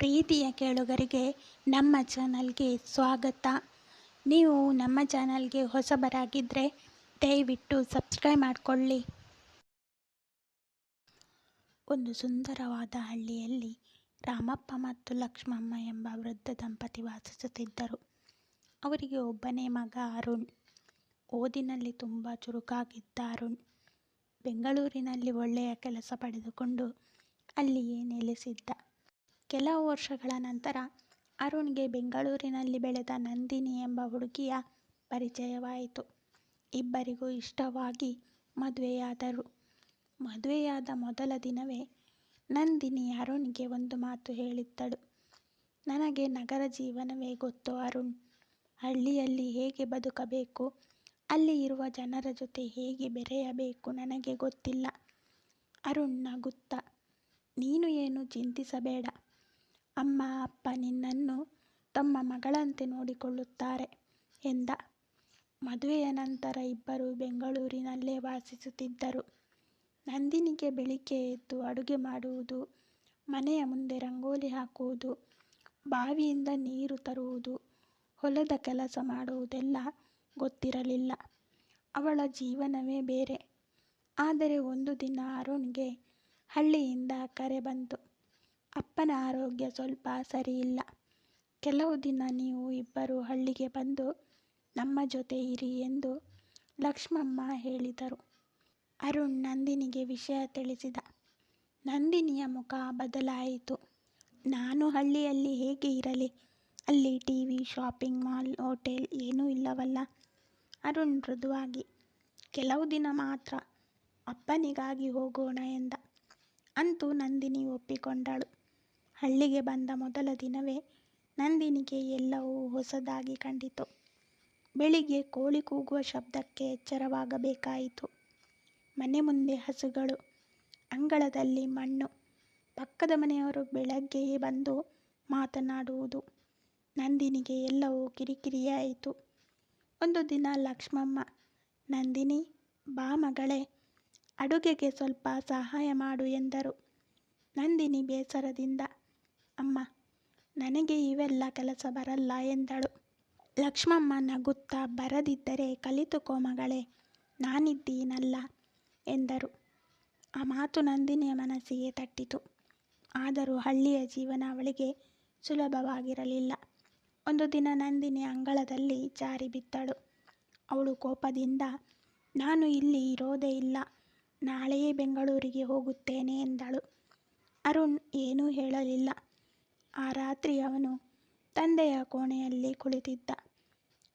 ಪ್ರೀತಿಯ ಕೇಳುಗರಿಗೆ ನಮ್ಮ ಚಾನಲ್ಗೆ ಸ್ವಾಗತ. ನೀವು ನಮ್ಮ ಚಾನಲ್ಗೆ ಹೊಸಬರಾಗಿದ್ದರೆ ದಯವಿಟ್ಟು ಸಬ್ಸ್ಕ್ರೈಬ್ ಮಾಡಿಕೊಳ್ಳಿ. ಒಂದು ಸುಂದರವಾದ ಹಳ್ಳಿಯಲ್ಲಿ ರಾಮಪ್ಪ ಮತ್ತು ಲಕ್ಷ್ಮಮ್ಮ ಎಂಬ ವೃದ್ಧ ದಂಪತಿ ವಾಸಿಸುತ್ತಿದ್ದರು. ಅವರಿಗೆ ಒಬ್ಬನೇ ಮಗ ಅರುಣ್. ಓದಿನಲ್ಲಿ ತುಂಬ ಚುರುಕಾಗಿದ್ದ ಅರುಣ್ ಬೆಂಗಳೂರಿನಲ್ಲಿ ಒಳ್ಳೆಯ ಕೆಲಸ ಪಡೆದುಕೊಂಡು ಅಲ್ಲಿಯೇ ನೆಲೆಸಿದ್ದ. ಕೆಲವು ವರ್ಷಗಳ ನಂತರ ಅರುಣ್ಗೆ ಬೆಂಗಳೂರಿನಲ್ಲಿ ಬೆಳೆದ ನಂದಿನಿ ಎಂಬ ಹುಡುಗಿಯ ಪರಿಚಯವಾಯಿತು. ಇಬ್ಬರಿಗೂ ಇಷ್ಟವಾಗಿ ಮದುವೆಯಾದರು. ಮದುವೆಯಾದ ಮೊದಲ ದಿನವೇ ನಂದಿನಿ ಅರುಣ್ಗೆ ಒಂದು ಮಾತು ಹೇಳಿದ್ದಳು. ನನಗೆ ನಗರ ಜೀವನವೇ ಗೊತ್ತು ಅರುಣ್. ಹಳ್ಳಿಯಲ್ಲಿ ಹೇಗೆ ಬದುಕಬೇಕು, ಅಲ್ಲಿ ಇರುವ ಜನರ ಜೊತೆ ಹೇಗೆ ಬೆರೆಯಬೇಕು ನನಗೆ ಗೊತ್ತಿಲ್ಲ. ಅರುಣ್ ನಗುತ್ತಾ, ನೀನು ಏನು ಚಿಂತಿಸಬೇಡ. ಅಮ್ಮ ಅಪ್ಪ ನಿನ್ನನ್ನು ತಮ್ಮ ಮಗಳಂತೆ ನೋಡಿಕೊಳ್ಳುತ್ತಾರೆ ಎಂದ. ಮದುವೆಯ ನಂತರ ಇಬ್ಬರು ಬೆಂಗಳೂರಿನಲ್ಲೇ ವಾಸಿಸುತ್ತಿದ್ದರು. ನಂದಿನಿಗೆ ಬೆಳಿಗ್ಗೆ ಎದ್ದು ಅಡುಗೆ ಮಾಡುವುದು, ಮನೆಯ ಮುಂದೆ ರಂಗೋಲಿ ಹಾಕುವುದು, ಬಾವಿಯಿಂದ ನೀರು ತರುವುದು, ಹೊಲದ ಕೆಲಸ ಮಾಡುವುದೆಲ್ಲ ಗೊತ್ತಿರಲಿಲ್ಲ. ಅವಳ ಜೀವನವೇ ಬೇರೆ. ಆದರೆ ಒಂದು ದಿನ ಅರುಣ್ಗೆ ಹಳ್ಳಿಯಿಂದ ಕರೆ ಬಂತು. ಅಪ್ಪನ ಆರೋಗ್ಯ ಸ್ವಲ್ಪ ಸರಿಯಿಲ್ಲ. ಕೆಲವು ದಿನ ನೀವು ಇಬ್ಬರು ಹಳ್ಳಿಗೆ ಬಂದು ನಮ್ಮ ಜೊತೆ ಇರಿ ಎಂದು ಲಕ್ಷ್ಮಮ್ಮ ಹೇಳಿದರು. ಅರುಣ್ ನಂದಿನಿಗೆ ವಿಷಯ ತಿಳಿಸಿದ. ನಂದಿನಿಯ ಮುಖ ಬದಲಾಯಿತು. ನಾನು ಹಳ್ಳಿಯಲ್ಲಿ ಹೇಗೆ ಇರಲಿ? ಅಲ್ಲಿ ಟಿವಿ, ಶಾಪಿಂಗ್ ಮಾಲ್, ಹೋಟೆಲ್ ಏನೂ ಇಲ್ಲವಲ್ಲ? ಅರುಣ್ ಮೃದುವಾಗಿ, ಕೆಲವು ದಿನ ಮಾತ್ರ, ಅಪ್ಪನಿಗಾಗಿ ಹೋಗೋಣ ಎಂದ. ಅಂತೂ ನಂದಿನಿ ಒಪ್ಪಿಕೊಂಡಳು. ಹಳ್ಳಿಗೆ ಬಂದ ಮೊದಲ ದಿನವೇ ನಂದಿನಿಗೆ ಎಲ್ಲವೂ ಹೊಸದಾಗಿ ಕಂಡಿತು. ಬೆಳಿಗ್ಗೆ ಕೋಳಿ ಕೂಗುವ ಶಬ್ದಕ್ಕೆ ಎಚ್ಚರವಾಗಬೇಕಾಯಿತು. ಮನೆ ಮುಂದೆ ಹಸುಗಳು, ಅಂಗಳದಲ್ಲಿ ಮಣ್ಣು, ಪಕ್ಕದ ಮನೆಯವರು ಬೆಳಗ್ಗೆಯೇ ಬಂದು ಮಾತನಾಡುವುದು. ನಂದಿನಿಗೆ ಎಲ್ಲವೂ ಕಿರಿಕಿರಿಯಾಯಿತು. ಒಂದು ದಿನ ಲಕ್ಷ್ಮಮ್ಮ, ನಂದಿನಿ ಬಾ ಮಗಳೇ, ಅಡುಗೆಗೆ ಸ್ವಲ್ಪ ಸಹಾಯ ಮಾಡು ಎಂದರು. ನಂದಿನಿ ಬೇಸರದಿಂದ, ಅಮ್ಮ, ನನಗೆ ಇವೆಲ್ಲ ಕೆಲಸ ಬರಲ್ಲ ಎಂದಳು. ಲಕ್ಷ್ಮಮ್ಮ ನಗುತ್ತಾ, ಬರದಿದ್ದರೆ ಕಲಿತುಕೋ ಮಗಳೇ, ನಾನಿದ್ದೀನಲ್ಲ ಎಂದರು. ಆ ಮಾತು ನಂದಿನಿಯ ಮನಸ್ಸಿಗೆ ತಟ್ಟಿತು. ಆದರೂ ಹಳ್ಳಿಯ ಜೀವನ ಅವಳಿಗೆ ಸುಲಭವಾಗಿರಲಿಲ್ಲ. ಒಂದು ದಿನ ನಂದಿನಿ ಅಂಗಳದಲ್ಲಿ ಜಾರಿ ಬಿದ್ದಳು. ಅವಳು ಕೋಪದಿಂದ, ನಾನು ಇಲ್ಲಿ ಇರೋದೇ ಇಲ್ಲ, ನಾಳೆಯೇ ಬೆಂಗಳೂರಿಗೆ ಹೋಗುತ್ತೇನೆ ಎಂದಳು. ಅರುಣ್ ಏನೂ ಹೇಳಲಿಲ್ಲ. ಆ ರಾತ್ರಿ ಅವನು ತಂದೆಯ ಕೋಣೆಯಲ್ಲಿ ಕುಳಿತಿದ್ದ.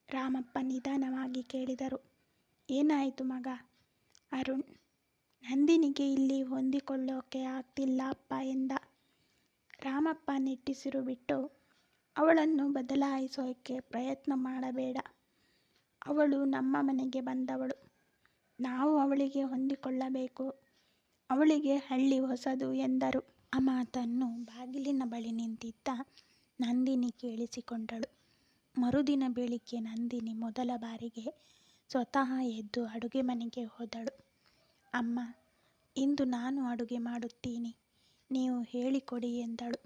ರಾಮಪ್ಪ ನಿಧಾನವಾಗಿ ಕೇಳಿದರು, ಏನಾಯಿತು ಮಗ? ಅರುಣ್, ನಂದಿನಿಗೆ ಇಲ್ಲಿ ಹೊಂದಿಕೊಳ್ಳೋಕೆ ಆಗ್ತಿಲ್ಲ ಅಪ್ಪ ಎಂದ. ರಾಮಪ್ಪ ನಿಟ್ಟುಸಿರು ಬಿಟ್ಟು, ಅವಳನ್ನು ಬದಲಾಯಿಸೋಕೆ ಪ್ರಯತ್ನ ಮಾಡಬೇಡ. ಅವಳು ನಮ್ಮ ಮನೆಗೆ ಬಂದವಳು. ನಾವು ಅವಳಿಗೆ ಹೊಂದಿಕೊಳ್ಳಬೇಕು. ಅವಳಿಗೆ ಹಳ್ಳಿ ಹೊಸದು ಎಂದರು. ಆ ಮಾತನ್ನು ಬಾಗಿಲಿನ ಬಳಿ ನಿಂತಿದ್ದ ನಂದಿನಿ ಕೇಳಿಸಿಕೊಂಡಳು. ಮರುದಿನ ಬೆಳಿಗ್ಗೆ ನಂದಿನಿ ಮೊದಲ ಬಾರಿಗೆ ಸ್ವತಃ ಎದ್ದು ಅಡುಗೆ ಮನೆಗೆ ಹೋದಳು. ಅಮ್ಮ, ಇಂದು ನಾನು ಅಡುಗೆ ಮಾಡುತ್ತೀನಿ, ನೀವು ಹೇಳಿಕೊಡಿ ಎಂದಳು.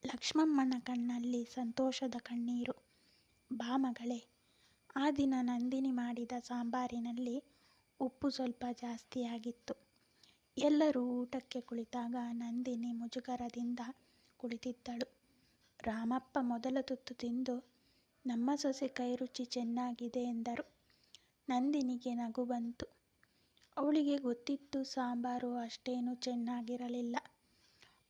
ಲಕ್ಷ್ಮಮ್ಮನ ಕಣ್ಣಲ್ಲಿ ಸಂತೋಷದ ಕಣ್ಣೀರು. ಬಾ ಮಗಳೇ. ಆ ದಿನ ನಂದಿನಿ ಮಾಡಿದ ಸಾಂಬಾರಿನಲ್ಲಿ ಉಪ್ಪು ಸ್ವಲ್ಪ ಜಾಸ್ತಿಯಾಗಿತ್ತು. ಎಲ್ಲರೂ ಊಟಕ್ಕೆ ಕುಳಿತಾಗ ನಂದಿನಿ ಮುಜುಗರದಿಂದ ಕುಳಿತಿದ್ದಳು. ರಾಮಪ್ಪ ಮೊದಲ ತುತ್ತು ತಿಂದು, ನಮ್ಮ ಸೊಸೆ ಕೈರುಚಿ ಚೆನ್ನಾಗಿದೆ ಎಂದರು. ನಂದಿನಿಗೆ ನಗು ಬಂತು. ಅವಳಿಗೆ ಗೊತ್ತಿತ್ತು ಸಾಂಬಾರು ಅಷ್ಟೇನೂ ಚೆನ್ನಾಗಿರಲಿಲ್ಲ.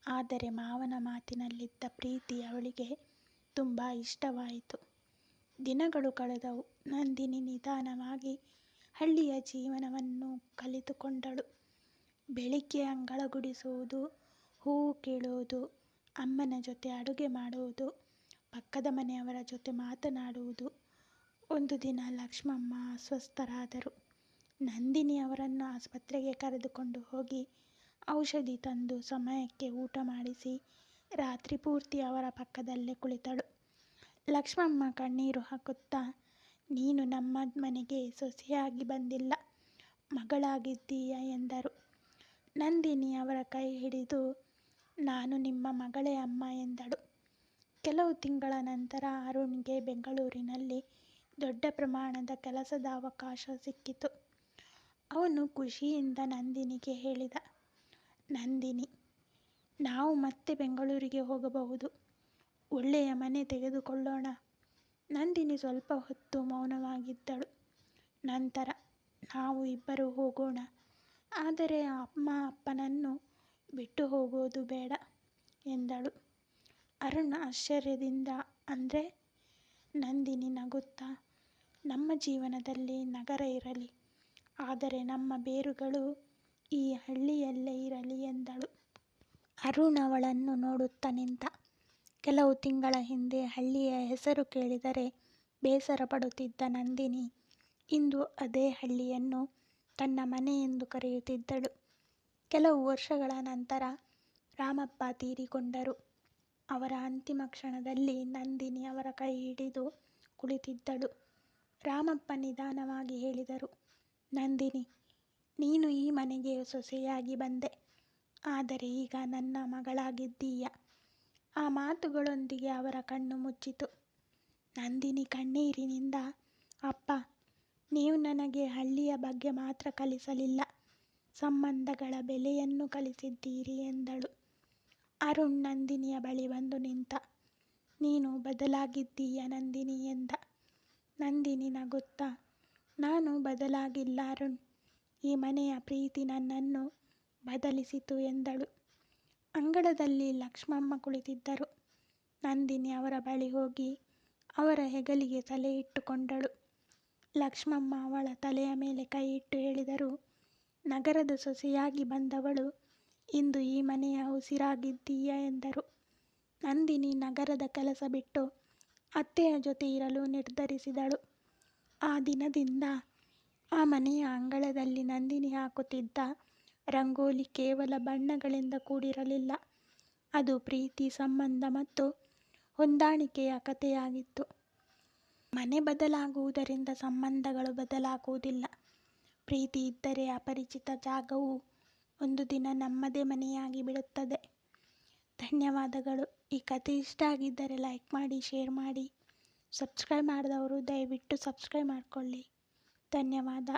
ಆದರೆ ಮಾವನ ಮಾತಿನಲ್ಲಿದ್ದ ಪ್ರೀತಿ ಅವಳಿಗೆ ತುಂಬ ಇಷ್ಟವಾಯಿತು. ದಿನಗಳು ಕಳೆದವು. ನಂದಿನಿ ನಿಧಾನವಾಗಿ ಹಳ್ಳಿಯ ಜೀವನವನ್ನು ಕಲಿತುಕೊಂಡಳು. ಬೆಳಿಗ್ಗೆ ಅಂಗಳ ಗುಡಿಸುವುದು, ಹೂವು ಕೀಳುವುದು, ಅಮ್ಮನ ಜೊತೆ ಅಡುಗೆ ಮಾಡುವುದು, ಪಕ್ಕದ ಮನೆಯವರ ಜೊತೆ ಮಾತನಾಡುವುದು. ಒಂದು ದಿನ ಲಕ್ಷ್ಮಮ್ಮ ಅಸ್ವಸ್ಥರಾದರು. ನಂದಿನಿ ಅವರನ್ನು ಆಸ್ಪತ್ರೆಗೆ ಕರೆದುಕೊಂಡು ಹೋಗಿ ಔಷಧಿ ತಂದು ಸಮಯಕ್ಕೆ ಊಟ ಮಾಡಿಸಿ ರಾತ್ರಿ ಪೂರ್ತಿ ಅವರ ಪಕ್ಕದಲ್ಲೇ ಕುಳಿತಳು. ಲಕ್ಷ್ಮಮ್ಮ ಕಣ್ಣೀರು ಹಾಕುತ್ತಾ, ನೀನು ನಮ್ಮ ಮನೆಗೆ ಸೊಸೆಯಾಗಿ ಬಂದಿಲ್ಲ, ಮಗಳಾಗಿದ್ದೀಯ ಎಂದರು. ನಂದಿನಿ ಅವರ ಕೈ ಹಿಡಿದು, ನಾನು ನಿಮ್ಮ ಮಗಳೇ ಅಮ್ಮ ಎಂದಳು. ಕೆಲವು ತಿಂಗಳ ನಂತರ ಅರುಣ್ಗೆ ಬೆಂಗಳೂರಿನಲ್ಲಿ ದೊಡ್ಡ ಪ್ರಮಾಣದ ಕೆಲಸದ ಅವಕಾಶ ಸಿಕ್ಕಿತು. ಅವನು ಖುಷಿಯಿಂದ ನಂದಿನಿಗೆ ಹೇಳಿದ, ನಂದಿನಿ, ನಾವು ಮತ್ತೆ ಬೆಂಗಳೂರಿಗೆ ಹೋಗಬಹುದು. ಒಳ್ಳೆಯ ಮನೆ ತೆಗೆದುಕೊಳ್ಳೋಣ. ನಂದಿನಿ ಸ್ವಲ್ಪ ಹೊತ್ತು ಮೌನವಾಗಿದ್ದಳು. ನಂತರ, ನಾವು ಇಬ್ಬರು ಹೋಗೋಣ. ಆದರೆ ಅಮ್ಮ ಅಪ್ಪನನ್ನು ಬಿಟ್ಟು ಹೋಗೋದು ಬೇಡ ಎಂದಳು. ಅರುಣ್ ಆಶ್ಚರ್ಯದಿಂದ, ಅಂದ್ರೆ? ನಂದಿನಿ ನಗುತ್ತಾ, ನಮ್ಮ ಜೀವನದಲ್ಲಿ ನಗರ ಇರಲಿ, ಆದರೆ ನಮ್ಮ ಬೇರುಗಳು ಈ ಹಳ್ಳಿಯಲ್ಲೇ ಇರಲಿ ಎಂದಳು. ಅರುಣ್ ಅವಳನ್ನು ನೋಡುತ್ತಾ ನಿಂತ. ಕೆಲವು ತಿಂಗಳ ಹಿಂದೆ ಹಳ್ಳಿಯ ಹೆಸರು ಕೇಳಿದರೆ ಬೇಸರ ಪಡುತ್ತಿದ್ದ ನಂದಿನಿ ಇಂದು ಅದೇ ಹಳ್ಳಿಯನ್ನು ತನ್ನ ಮನೆ ಎಂದು ಕರೆಯುತ್ತಿದ್ದಳು. ಕೆಲವು ವರ್ಷಗಳ ನಂತರ ರಾಮಪ್ಪ ತೀರಿಕೊಂಡರು. ಅವರ ಅಂತಿಮ ಕ್ಷಣದಲ್ಲಿ ನಂದಿನಿ ಅವರ ಕೈ ಹಿಡಿದು ಕುಳಿತಿದ್ದಳು. ರಾಮಪ್ಪ ನಿಧಾನವಾಗಿ ಹೇಳಿದರು, ನಂದಿನಿ, ನೀನು ಈ ಮನೆಗೆ ಸೊಸೆಯಾಗಿ ಬಂದೆ, ಆದರೆ ಈಗ ನನ್ನ ಮಗಳಾಗಿದ್ದೀಯ. ಆ ಮಾತುಗಳೊಂದಿಗೆ ಅವರ ಕಣ್ಣು ಮುಚ್ಚಿತು. ನಂದಿನಿ ಕಣ್ಣೀರಿನಿಂದ, ಅಪ್ಪ, ನೀವು ನನಗೆ ಹಳ್ಳಿಯ ಬಗ್ಗೆ ಮಾತ್ರ ಕಲಿಸಲಿಲ್ಲ, ಸಂಬಂಧಗಳ ಬೆಲೆಯನ್ನು ಕಲಿಸಿದ್ದೀರಿ ಎಂದಳು. ಅರುಣ್ ನಂದಿನಿಯ ಬಳಿ ಬಂದು ನಿಂತ. ನೀನು ಬದಲಾಗಿದ್ದೀಯ ನಂದಿನಿ ಎಂದ. ನಂದಿನಿ ನಗುತ್ತಾ, ನಾನು ಬದಲಾಗಿಲ್ಲ ಅರುಣ್, ಈ ಮನೆಯ ಪ್ರೀತಿ ನನ್ನನ್ನು ಬದಲಿಸಿತು ಎಂದಳು. ಅಂಗಳದಲ್ಲಿ ಲಕ್ಷ್ಮಮ್ಮ ಕುಳಿತಿದ್ದರು. ನಂದಿನಿ ಅವರ ಬಳಿ ಹೋಗಿ ಅವರ ಹೆಗಲಿಗೆ ತಲೆ ಇಟ್ಟುಕೊಂಡಳು. ಲಕ್ಷ್ಮಮ್ಮ ಅವಳ ತಲೆಯ ಮೇಲೆ ಕೈ ಇಟ್ಟು ಹೇಳಿದರು, ನಗರದ ಸೊಸೆಯಾಗಿ ಬಂದವಳು ಇಂದು ಈ ಮನೆಯ ಉಸಿರಾಗಿದ್ದೀಯ ಎಂದರು. ನಂದಿನಿ ನಗರದ ಕೆಲಸ ಬಿಟ್ಟು ಅತ್ತೆಯ ಜೊತೆ ಇರಲು ನಿರ್ಧರಿಸಿದಳು. ಆ ದಿನದಿಂದ ಆ ಮನೆಯ ಅಂಗಳದಲ್ಲಿ ನಂದಿನಿ ಹಾಕುತ್ತಿದ್ದ ರಂಗೋಲಿ ಕೇವಲ ಬಣ್ಣಗಳಿಂದ ಕೂಡಿರಲಿಲ್ಲ, ಅದು ಪ್ರೀತಿ, ಸಂಬಂಧ ಮತ್ತು ಹೊಂದಾಣಿಕೆಯ ಕಥೆಯಾಗಿತ್ತು. ಮನೆ ಬದಲಾಗುವುದರಿಂದ ಸಂಬಂಧಗಳು ಬದಲಾಗುವುದಿಲ್ಲ. ಪ್ರೀತಿ ಇದ್ದರೆ ಅಪರಿಚಿತ ಜಾಗವು ಒಂದು ದಿನ ನಮ್ಮದೇ ಮನೆಯಾಗಿ ಬಿಡುತ್ತದೆ. ಧನ್ಯವಾದಗಳು. ಈ ಕಥೆ ಇಷ್ಟ ಆಗಿದ್ದರೆ ಲೈಕ್ ಮಾಡಿ, ಶೇರ್ ಮಾಡಿ. ಸಬ್ಸ್ಕ್ರೈಬ್ ಮಾಡದವರು ದಯವಿಟ್ಟು ಸಬ್ಸ್ಕ್ರೈಬ್ ಮಾಡಿಕೊಳ್ಳಿ. ಧನ್ಯವಾದ.